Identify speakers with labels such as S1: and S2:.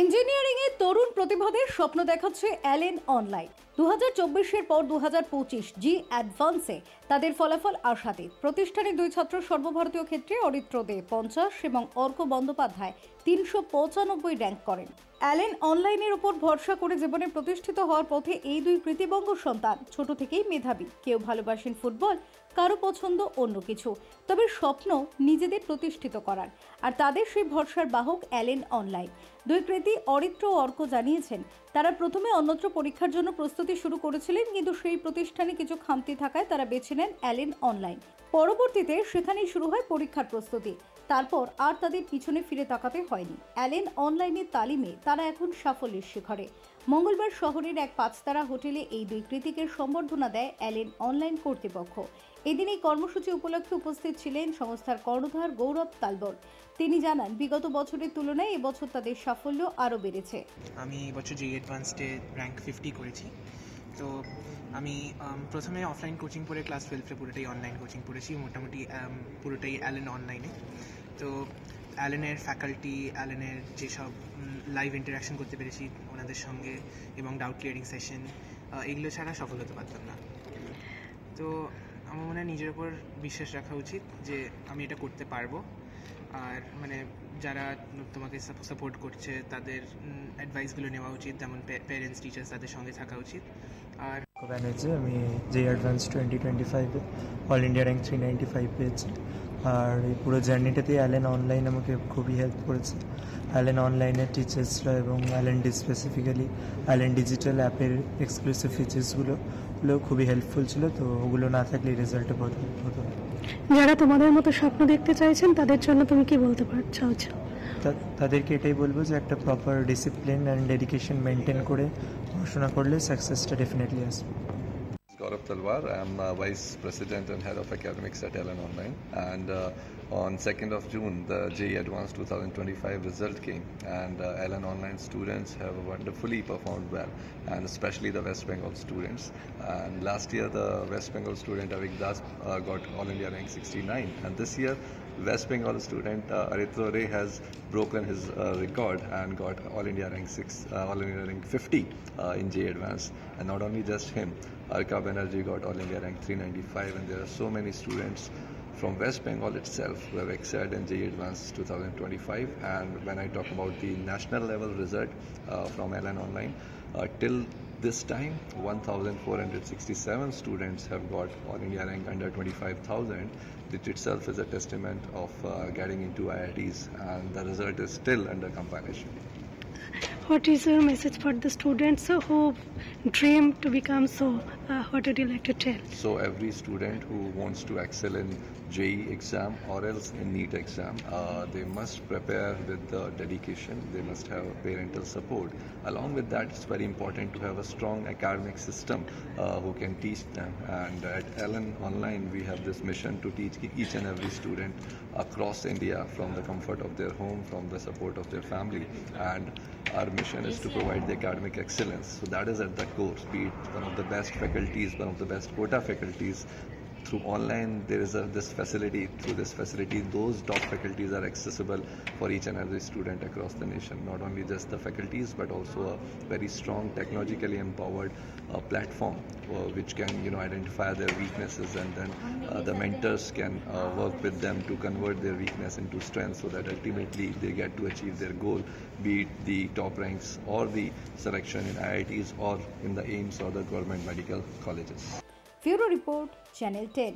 S1: Engineering এ তরুণ প্রতিভাদের স্বপ্ন দেখাচ্ছে Allen online. 2024-এর পর 2025 জি অ্যাডভান্সে তাদের ফলাফল আশাতীত। প্রতিষ্ঠানের দুই ছাত্র সর্বভারতীয় ক্ষেত্রে অরিত্র দে 50 এবং অর্ক বন্দ্যোপাধ্যায় 395 র্যাঙ্ক করেন। অ্যালেন অনলাইনের উপর ভরসা করে জীবনে প্রতিষ্ঠিত হওয়ার পথে এই দুই কৃতিবঙ্গ সন্তান ছোট থেকেই মেধাবী। কেউ ভালোবাসেন ফুটবল, কারো পছন্দ অন্য কিছু, তবে স্বপ্ন নিজেদের প্রতিষ্ঠিত করার। আর তাদের সেই ভরসার বাহক অ্যালেন অনলাইন। দুই কৃতি অরিত্র ও অর্ক জানিয়েছেন তারা প্রথমে অন্যত্র পরীক্ষার জন্য প্রস্তুতি শুরু করেছিলেন, কিন্তু সেই প্রতিষ্ঠানে কিছু খামতি থাকায় তারা বেছে নেন অ্যালেন অনলাইন। পরবর্তীতে সেখানেই শুরু হয় পরীক্ষার প্রস্তুতি। তারপর আর তাদের পিছনে ফিরে তাকাতে হয়নি। অ্যালেন অনলাইনের তালিমে তারা এখন সাফল্যের শিখরে। মঙ্গলবার শহরের এক 5 তারা হোটেলে এই দুই কৃতিকে সম্বর্ধনা দেয় অ্যালেন অনলাইন কর্তৃপক্ষ। এদিন এই কর্মসূচি উপলক্ষে উপস্থিত ছিলেন সংস্থার কর্ণধার গৌরব তালবর। তিনি জানান, বিগত বছরের তুলনায় এবছর তাদের সাফল্য আরও বেড়েছে।
S2: আমি এবছর জি অ্যাডভান্সডে র্যাঙ্ক 50 করেছি। তো আমি প্রথমে অফলাইন কোচিং পড়ে ক্লাস 12-এ পুরোটাই অনলাইন কোচিং পড়েছি, মোটামুটি পুরোটাই অ্যালেন অনলাইনে। তো অ্যালেনের ফ্যাকাল্টি, অ্যালেনের যেসব লাইভ ইন্টারাকশন করতে পেরেছি ওনাদের সঙ্গে এবং ডাউট ক্লিয়ারিং সেশন, এগুলো ছাড়া সফল হতে পারতাম না। তো আমার মনে হয় নিজের উপর বিশ্বাস রাখা উচিত যে আমি এটা করতে পারবো। আর যারা তোমাকে সাপোর্ট করছে তাদের অ্যাডভাইসগুলো নেওয়া উচিত, যেমন প্যারেন্টস, টিচার্স, তাদের সঙ্গে থাকা উচিত। আর
S3: ব্যানার্জি, আমি জি অ্যাডভান্স 2025-এ অল ইন্ডিয়া র্যাঙ্ক 395 পেয়েছি। আর এই পুরো জার্নিটাতে অ্যালেন অনলাইন আমাকে খুবই হেল্প করেছে। অ্যালেন অনলাইনের টিচার্সরা এবং Allen D specifically Allen digital অ্যাপের এক্সক্লুসিভ ফিচার্সগুলো খুবই হেল্পফুল ছিল। তো ওগুলো না থাকলে রেজাল্টটা ভালো হতো।
S4: যারা তোমাদের মতো স্বপ্ন দেখতে চাইছেন তাদের জন্য তুমি কি বলতে চাইছো?
S3: তাদেরকে এটাই বলবো যে একটা proper discipline and dedication maintain করে পড়াশোনা করলে সাকসেসটা ডেফিনেটলি আসবে।
S5: Gaurav Talwar. I'm Vice President and Head of Academics at Allen Online. And on 2nd of June, the JEE Advanced 2025 result came, and Allen Online students have wonderfully performed well, and especially the West Bengal students. And last year, the West Bengal student Avik Das got All India rank 69, and this year, West Bengal student Aritra Ray has broken his record and got All India rank 50 in JEE Advanced. And not only just him, Arka Banerjee got All India rank 395, and there are so many students from West Bengal itself who have excelled in JEE Advanced 2025. And when I talk about the national level result from Allen Online, till this time 1,467 students have got All India rank under 25,000, which itself is a testament of getting into IITs, and the result is still under compilation.
S4: What is your message for the students who dream to become so? What would you like to tell?
S5: So every student who wants to excel in JEE exam or else in NEET exam, they must prepare with the dedication. They must have parental support. Along with that, it's very important to have a strong academic system who can teach them. And at Allen Online, we have this mission to teach each and every student across India from the comfort of their home, from the support of their family. And our mission is to provide the academic excellence. So that is at the core. Be it one of the best faculties, one of the best quota faculties. Through online, there is this facility. Through this facility, those top faculties are accessible for each and every student across the nation. Not only just the faculties, but also a very strong, technologically empowered platform which can, identify their weaknesses, and then the mentors can work with them to convert their weakness into strength, so that ultimately they get to achieve their goal, be it the top ranks or the selection in IITs or in the AIIMS or the government medical colleges.
S1: Bureau Report, Channel 10.